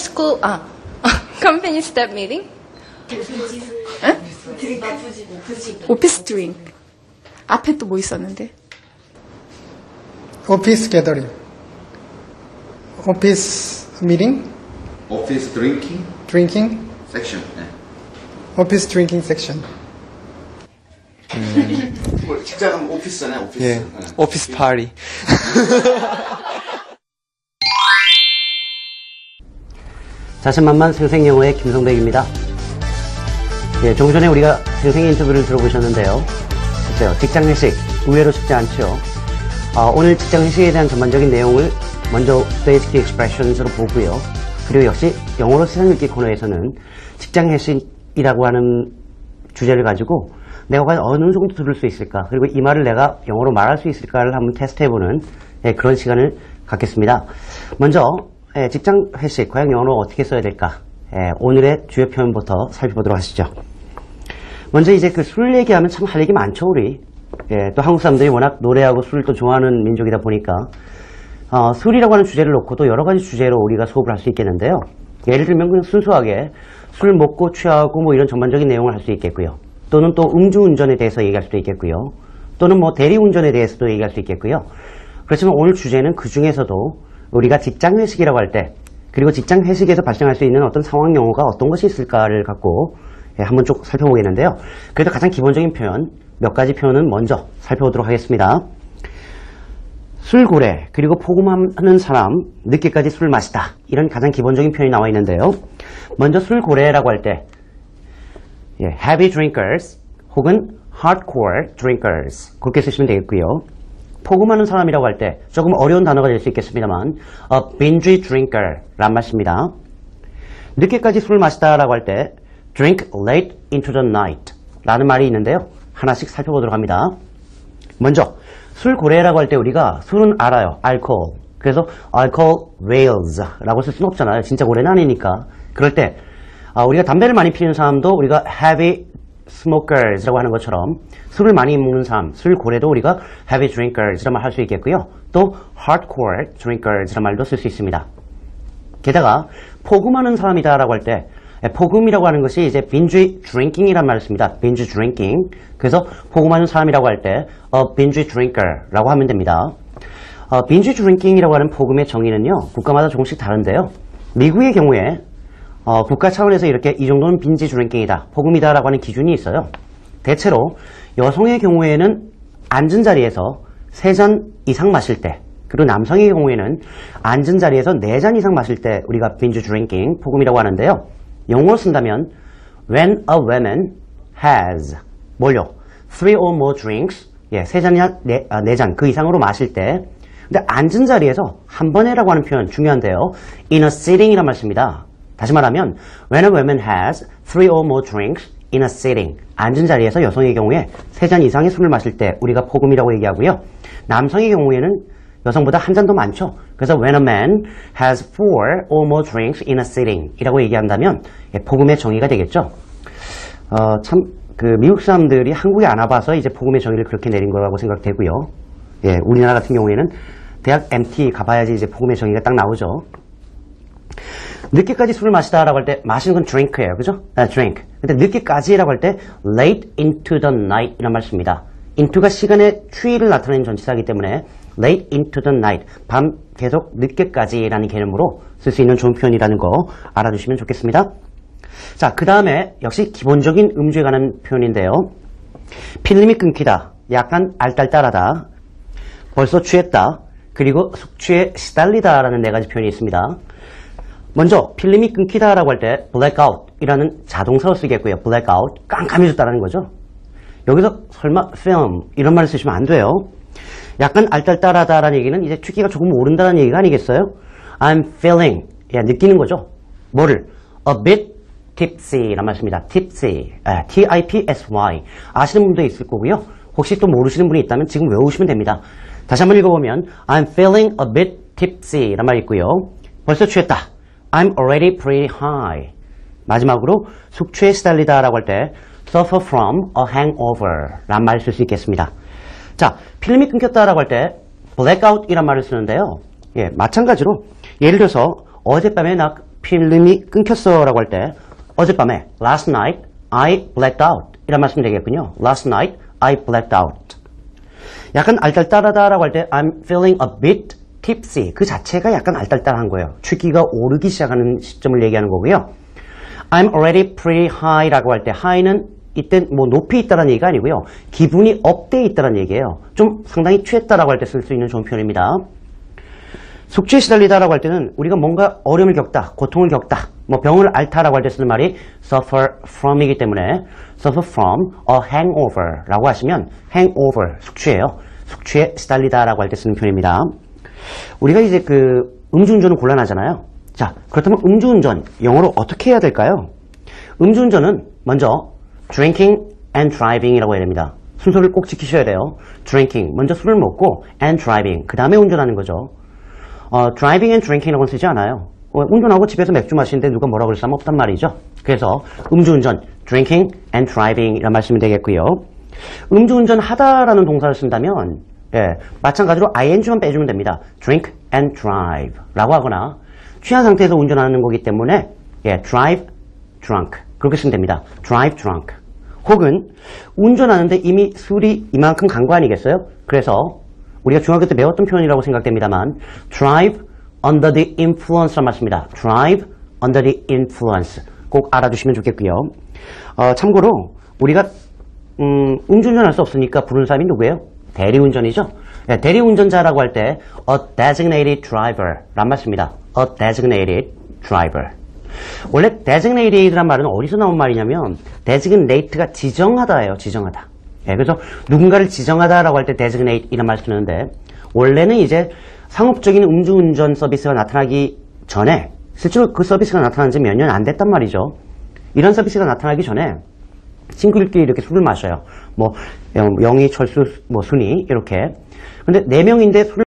school, company staff meeting? 오피스 드링크. 앞에 또 뭐 있었는데? 오피스 게더링. 오피스 미팅? 오피스 드링킹 드링킹? 섹션. 네. 오피스 드링킹 섹션. 직장은 오피스잖아요. 오피스. 예. 네. 오피스 파티. 자신만만 생생영어의 김성백입니다. 예, 조금 전에 우리가 생생 인터뷰를 들어보셨는데요. 글쎄요, 직장 회식 의외로 쉽지 않죠. 오늘 직장 회식에 대한 전반적인 내용을 먼저 Today's Key Expressions로 보고요. 그리고 역시 영어로 세상 읽기 코너에서는 직장 회식이라고 하는 주제를 가지고 내가 과연 어느 정도 들을 수 있을까, 그리고 이 말을 내가 영어로 말할 수 있을까를 한번 테스트해보는 그런 시간을 갖겠습니다. 먼저 직장 회식, 과연 영어로 어떻게 써야 될까? 오늘의 주요 표현부터 살펴보도록 하시죠. 먼저 이제 그 술 얘기하면 참 할 얘기 많죠, 우리. 또 한국 사람들이 워낙 노래하고 술을 또 좋아하는 민족이다 보니까 술이라고 하는 주제를 놓고도 여러 가지 주제로 우리가 수업을 할 수 있겠는데요. 예를 들면 그냥 순수하게 술 먹고 취하고 뭐 이런 전반적인 내용을 할 수 있겠고요. 또는 또 음주운전에 대해서 얘기할 수도 있겠고요. 또는 뭐 대리운전에 대해서도 얘기할 수 있겠고요. 그렇지만 오늘 주제는 그 중에서도 우리가 직장 회식이라고 할 때, 그리고 직장 회식에서 발생할 수 있는 어떤 상황 용어가 어떤 것이 있을까를 갖고 한번 쭉 살펴보겠는데요. 그래도 가장 기본적인 표현, 몇 가지 표현은 먼저 살펴보도록 하겠습니다. 술고래, 그리고 포금하는 사람, 늦게까지 술 마시다. 이런 가장 기본적인 표현이 나와 있는데요. 먼저 술고래라고 할 때 heavy drinkers 혹은 hardcore drinkers 그렇게 쓰시면 되겠고요. 포금하는 사람이라고 할 때 조금 어려운 단어가 될 수 있겠습니다만 a binge drinker 란 말입니다. 늦게까지 술 마시다라고 할 때 drink late into the night 라는 말이 있는데요. 하나씩 살펴보도록 합니다. 먼저 술고래라고 할 때 우리가 술은 알아요. 알코올. 그래서 alcohol whales 라고 쓸 수는 없잖아요. 진짜 고래는 아니니까. 그럴 때 우리가 담배를 많이 피우는 사람도 우리가 heavy smokers라고 하는 것처럼 술을 많이 먹는 사람, 술고래도 우리가 heavy drinkers라는 말 할 수 있겠고요. 또 hardcore drinkers라는 말도 쓸 수 있습니다. 게다가 포금하는 사람이다라고 할 때 포금이라고 하는 것이 이제 binge drinking이란 말을 씁니다. binge drinking. 그래서 포금하는 사람이라고 할 때 a binge drinker라고 하면 됩니다. binge drinking이라고 하는 포금의 정의는요, 국가마다 조금씩 다른데요. 미국의 경우에 국가 차원에서 이렇게 이 정도는 빈지 드링킹이다, 포금이다라고 하는 기준이 있어요. 대체로 여성의 경우에는 앉은 자리에서 3잔 이상 마실 때, 그리고 남성의 경우에는 앉은 자리에서 4잔 이상 마실 때 우리가 빈지 드링킹, 포금이라고 하는데요. 영어로 쓴다면 when a woman has 뭘요? 3 or more drinks, 3잔이나 4잔 그 이상으로 마실 때. 근데 앉은 자리에서 한 번에라고 하는 표현 중요한데요. in a sitting이란 말입니다. 다시 말하면 when a woman has 3 or more drinks in a sitting, 앉은 자리에서 여성의 경우에 3잔 이상의 술을 마실 때 우리가 포금이라고 얘기하고요. 남성의 경우에는 여성보다 한 잔 더 많죠. 그래서 when a man has 4 or more drinks in a sitting 이라고 얘기한다면 포금의 정의가 되겠죠. 참 미국 사람들이 한국에 안 와봐서 이제 포금의 정의를 그렇게 내린 거라고 생각되고요. 우리나라 같은 경우에는 대학 MT 가봐야지 이제 포금의 정의가 딱 나오죠. 늦게까지 술을 마시다라고 할 때 마시는 건 drink예요. 그죠? drink. 근데 늦게까지라고 할 때 late into the night 이란 말 씁니다. into가 시간의 추이를 나타내는 전치사이기 때문에 late into the night, 밤 계속 늦게까지라는 개념으로 쓸 수 있는 좋은 표현이라는 거 알아두시면 좋겠습니다. 자, 그 다음에 역시 기본적인 음주에 관한 표현인데요. 필름이 끊기다, 약간 알딸딸하다, 벌써 취했다, 그리고 숙취에 시달리다 라는 4가지 표현이 있습니다. 먼저 필름이 끊기다라고 할 때 blackout이라는 자동사로 쓰겠고요. blackout, 깜깜해졌다는 거죠. 여기서 설마 film 이런 말을 쓰시면 안 돼요. 약간 알딸딸하다라는 얘기는 이제 취기가 조금 오른다는 얘기가 아니겠어요? I'm feeling, 느끼는 거죠. 뭐를? a bit tipsy란 말입니다. tipsy, T-I-P-S-Y. 아시는 분도 있을 거고요. 혹시 또 모르시는 분이 있다면 지금 외우시면 됩니다. 다시 한번 읽어보면 I'm feeling a bit tipsy란 말이 있고요. 벌써 취했다. I'm already pretty high. 마지막으로 숙취에 시달리다라고 할 때 suffer from a hangover 란 말을 쓸 수 있겠습니다. 자, 필름이 끊겼다라고 할 때 blackout 이란 말을 쓰는데요. 마찬가지로 예를 들어서 어젯밤에 나 필름이 끊겼어 라고 할 때 어젯밤에 last night I blacked out 이란 말씀이 되겠군요. last night I blacked out. 약간 알딸딸하다 라고 할 때 I'm feeling a bit tipsy. 그 자체가 약간 알딸딸한 거예요. 취기가 오르기 시작하는 시점을 얘기하는 거고요. I'm already pretty high 라고 할 때 high는 이때 뭐 높이 있다는 얘기가 아니고요. 기분이 업돼 있다는 얘기예요. 좀 상당히 취했다라고 할 때 쓸 수 있는 좋은 표현입니다. 숙취에 시달리다라고 할 때는 우리가 뭔가 어려움을 겪다, 고통을 겪다, 뭐 병을 앓다라고 할 때 쓰는 말이 suffer from이기 때문에 suffer from a hangover라고 하시면 hangover, 숙취예요. 숙취에 시달리다라고 할 때 쓰는 표현입니다. 우리가 이제 그 음주운전은 곤란하잖아요. 자, 그렇다면 음주운전 영어로 어떻게 해야 될까요? 음주운전은 먼저 drinking and driving이라고 해야 됩니다. 순서를 꼭 지키셔야 돼요. drinking, 먼저 술을 먹고 and driving, 그 다음에 운전하는 거죠. driving and drinking이라고는 쓰지 않아요. 운전하고 집에서 맥주 마시는데 누가 뭐라고 그럴 사람 없단 말이죠. 그래서 음주운전, drinking and driving 이란 말씀이 되겠고요. 음주운전 하다라는 동사를 쓴다면 마찬가지로 ing만 빼주면 됩니다. drink and drive 라고 하거나 취한 상태에서 운전하는 거기 때문에 drive drunk 그렇게 쓰면 됩니다. drive drunk 혹은 운전하는데 이미 술이 이만큼 간 거 아니겠어요? 그래서 우리가 중학교 때 배웠던 표현이라고 생각됩니다만 drive under the influence란 말씀입니다. drive under the influence 꼭 알아두시면 좋겠고요. 참고로 우리가 음주운전할 수 없으니까 부르는 사람이 누구예요? 대리운전이죠. 대리운전자라고 할 때 a designated driver 란 말씀입니다. a designated driver. 원래 designated란 말은 어디서 나온 말이냐면 designate가 지정하다예요. 지정하다. 그래서 누군가를 지정하다라고 할 때 designate 이란 말 쓰는데 원래는 이제 상업적인 음주운전 서비스가 나타나기 전에 실제로 그 서비스가 나타난 지 몇 년 안 됐단 말이죠. 이런 서비스가 나타나기 전에 친구들끼리 이렇게 술을 마셔요. 뭐 영희, 철수, 뭐 순이 이렇게. 근데 4명인데 술을